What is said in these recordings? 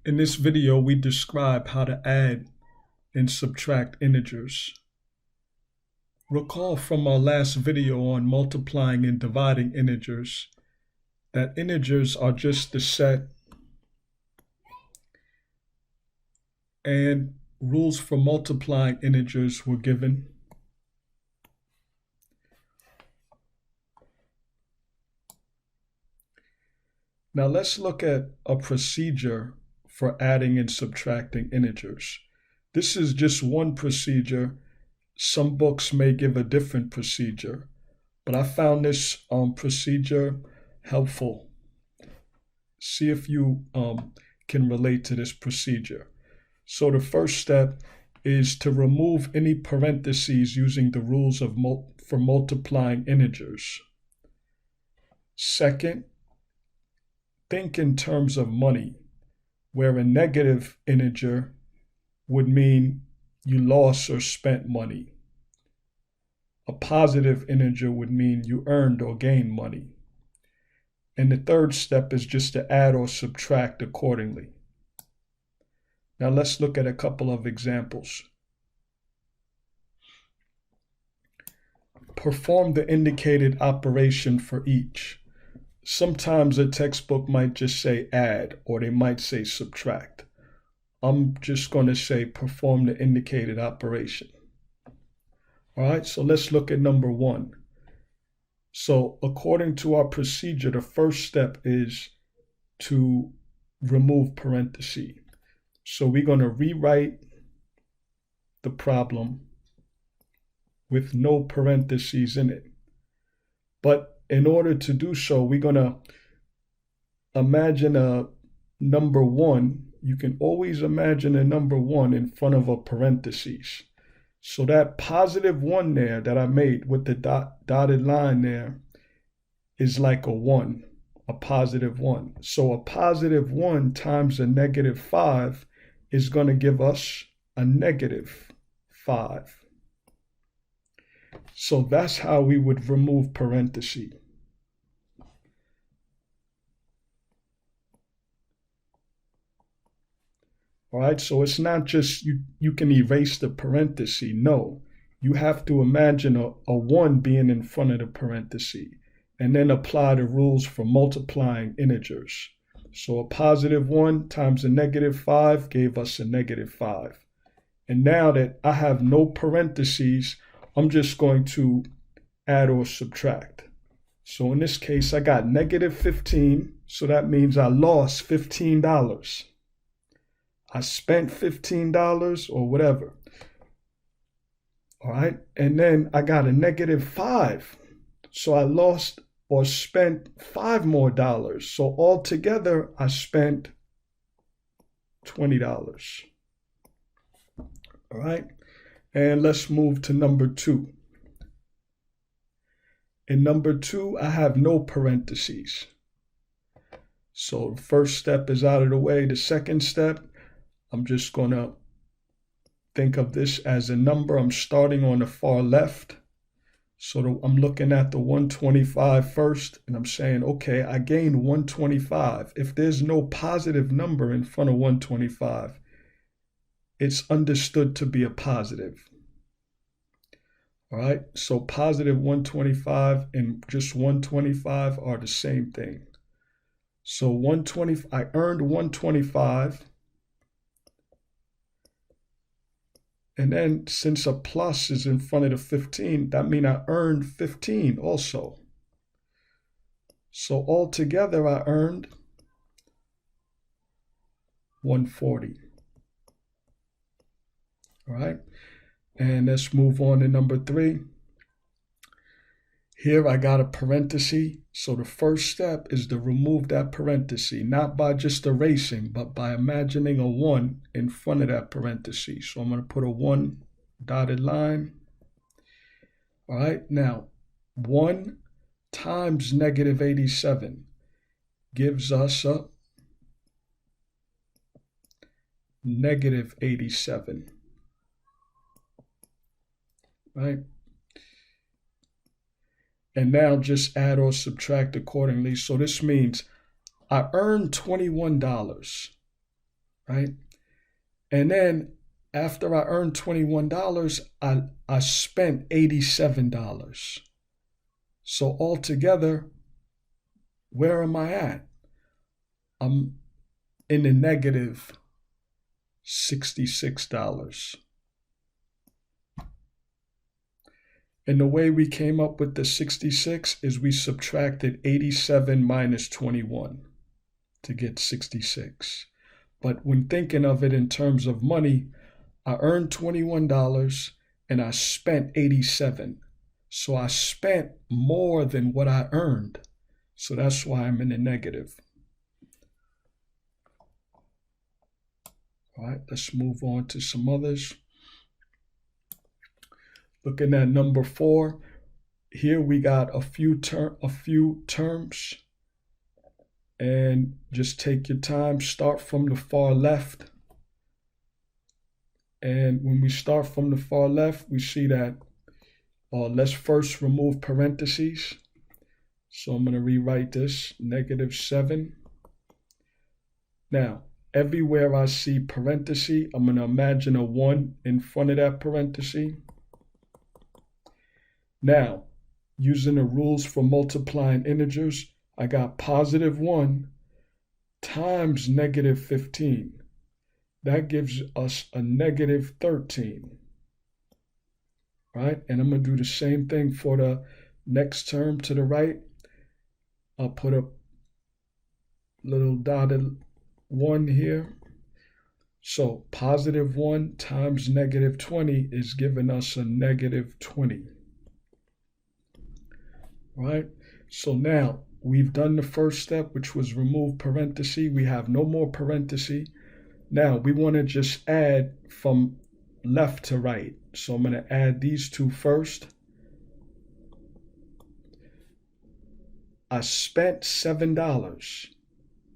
In this video, we describe how to add and subtract integers. Recall from our last video on multiplying and dividing integers that integers are just the set, and rules for multiplying integers were given. Now let's look at a procedure for adding and subtracting integers. This is just one procedure. Some books may give a different procedure, but I found this procedure helpful. See if you can relate to this procedure. So the first step is to remove any parentheses using the rules for multiplying integers. Second, think in terms of money, where a negative integer would mean you lost or spent money. A positive integer would mean you earned or gained money. And the third step is just to add or subtract accordingly. Now let's look at a couple of examples. Perform the indicated operation for each. Sometimes a textbook might just say add, or they might say subtract. I'm just going to say perform the indicated operation. All right, so let's look at number 1. So according to our procedure, the first step is to remove parentheses. So we're going to rewrite the problem with no parentheses in it. But in order to do so, we're going to imagine a number 1. You can always imagine a number 1 in front of a parentheses. So that positive 1 there that I made with the dotted line there is like a 1, a positive 1. So a positive 1 times a negative 5 is going to give us a negative 5. So that's how we would remove parentheses. All right, so it's not just you can erase the parenthesis. No, you have to imagine a 1 being in front of the parenthesis and then apply the rules for multiplying integers. So a positive 1 times a negative 5 gave us a negative 5. And now that I have no parentheses, I'm just going to add or subtract. So in this case, I got negative 15, so that means I lost $15. I spent $15 or whatever. All right, and then I got a negative 5, so I lost or spent $5 more. So altogether, I spent $20. All right, and let's move to number 2. In number 2, I have no parentheses. So the first step is out of the way. The second step, I'm just going to think of this as a number. I'm starting on the far left. So I'm looking at the 125 first, and I'm saying, okay, I gained 125. If there's no positive number in front of 125, it's understood to be a positive. All right, so positive 125 and just 125 are the same thing. So I earned 125. And then since a plus is in front of the 15, that means I earned 15 also. So altogether I earned 140. All right, and let's move on to number 3. Here I got a parenthesis. So the first step is to remove that parenthesis, not by just erasing, but by imagining a 1 in front of that parenthesis. So I'm going to put a 1 dotted line. All right, now 1 times negative 87 gives us a negative 87. Right? And now just add or subtract accordingly. So this means I earned $21. right? And then after I earned $21, I spent $87. So altogether, where am I at? I'm in the negative $66. And the way we came up with the 66 is we subtracted 87 minus 21 to get 66. But when thinking of it in terms of money, I earned $21 and I spent 87. So I spent more than what I earned. So that's why I'm in the negative. All right, let's move on to some others. Looking at number 4, here we got a few terms. And just take your time, start from the far left. And when we start from the far left, we see that let's first remove parentheses. So I'm going to rewrite this, -7. Now, everywhere I see parenthesis, I'm going to imagine a 1 in front of that parenthesis. Now, using the rules for multiplying integers, I got +1 times -15. That gives us a -13. Right? And I'm going to do the same thing for the next term to the right. I'll put a little dotted 1 here. So +1 times -20 is giving us a -20. Right? So now we've done the first step, which was remove parentheses. We have no more parentheses. Now we want to just add from left to right. So I'm going to add these two first. I spent $7.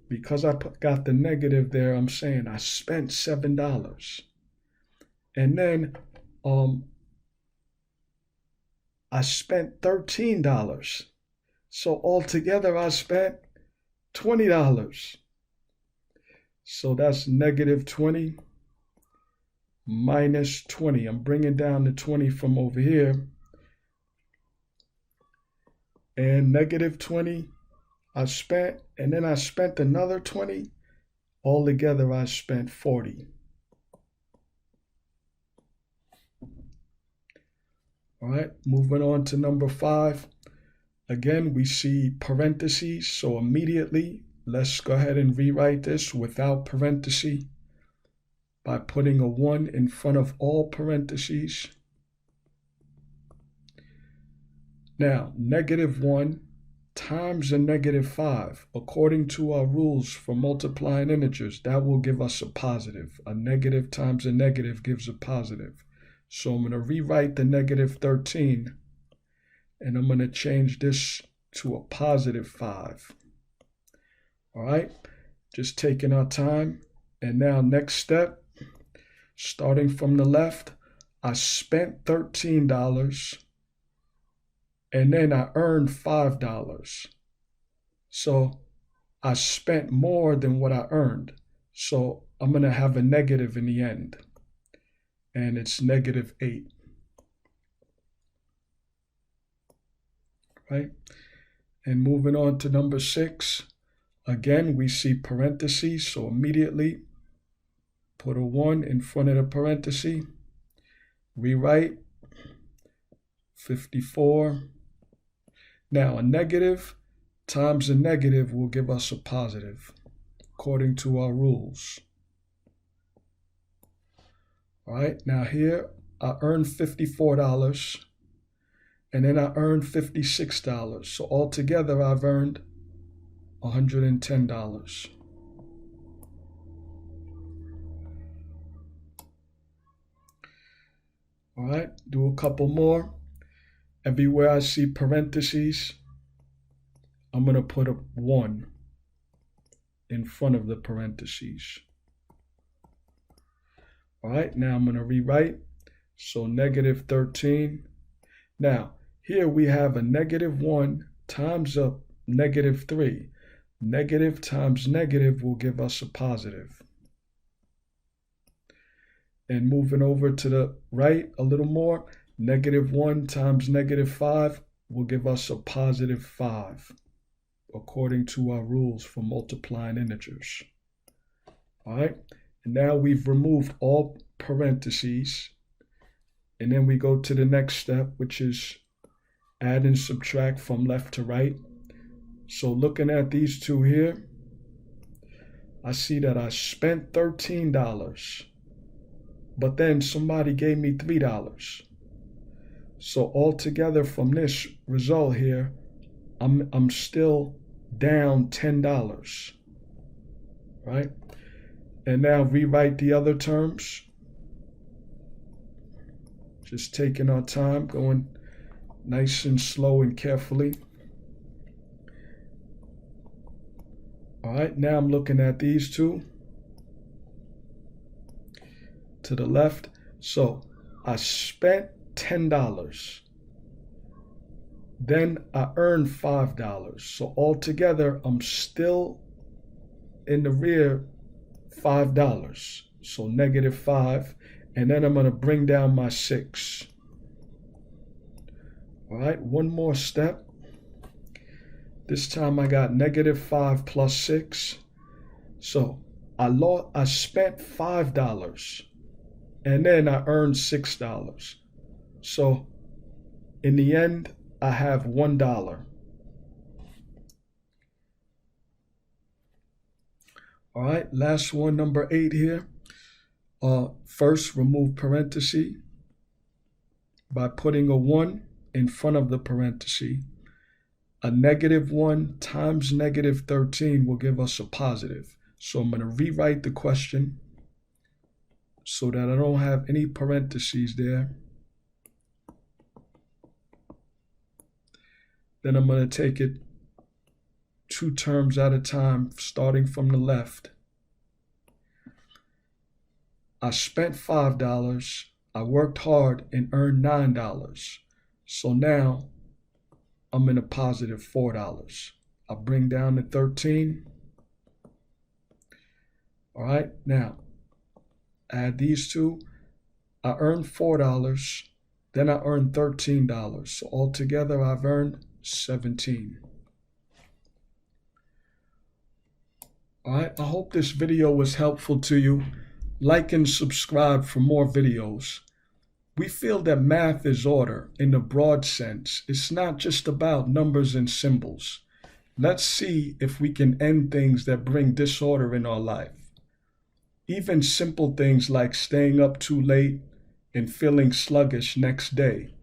Because I got the negative there, I'm saying I spent $7. And then I spent $13. So altogether I spent $20. So that's -20 minus 20. I'm bringing down the 20 from over here. And -20 I spent, and then I spent another 20. Altogether I spent 40. All right, moving on to number 5. Again, we see parentheses, so immediately let's go ahead and rewrite this without parentheses by putting a 1 in front of all parentheses. Now, -1 times a -5, according to our rules for multiplying integers, that will give us a positive. A negative times a negative gives a positive. So I'm going to rewrite the -13, and I'm going to change this to a +5. All right, just taking our time. And now next step, starting from the left, I spent $13, and then I earned $5. So I spent more than what I earned. So I'm going to have a negative in the end, and it's -8. Right? And moving on to number 6, again, we see parentheses, so immediately put a 1 in front of the parenthesis, rewrite 54. Now, a negative times a negative will give us a positive, according to our rules. All right, now here I earned $54, and then I earned $56. So altogether I've earned $110. All right, do a couple more. Everywhere I see parentheses, I'm going to put a 1 in front of the parentheses. All right, now I'm going to rewrite. So -13. Now, here we have a -1 times a -3. Negative times negative will give us a positive. And moving over to the right a little more, -1 times -5 will give us a +5, according to our rules for multiplying integers. All right, and now we've removed all parentheses, and then we go to the next step, which is add and subtract from left to right. So looking at these two here, I see that I spent $13, but then somebody gave me $3. So altogether from this result here, I'm still down $10, right? And now rewrite the other terms. Just taking our time, going nice and slow and carefully. All right, now I'm looking at these two to the left. So I spent $10. Then I earned $5. So altogether, I'm still in the rear $5. So -5. And then I'm going to bring down my 6. All right, one more step. This time I got -5 plus 6. So I spent $5 and then I earned $6. So in the end, I have $1. All right, last one, number 8 here. First, remove parenthesis by putting a 1 in front of the parenthesis. A -1 times -13 will give us a positive. So I'm going to rewrite the question so that I don't have any parentheses there. Then I'm going to take it 2 terms at a time, starting from the left. I spent $5. I worked hard and earned $9. So now I'm in a positive $4. I bring down the 13. All right, now add these two. I earned $4, then I earned $13. So altogether I've earned 17. All right, I hope this video was helpful to you. Like and subscribe for more videos. We feel that math is order in the broad sense. It's not just about numbers and symbols. Let's see if we can end things that bring disorder in our life. Even simple things like staying up too late and feeling sluggish next day.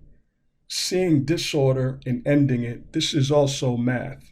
Seeing disorder and ending it, this is also math.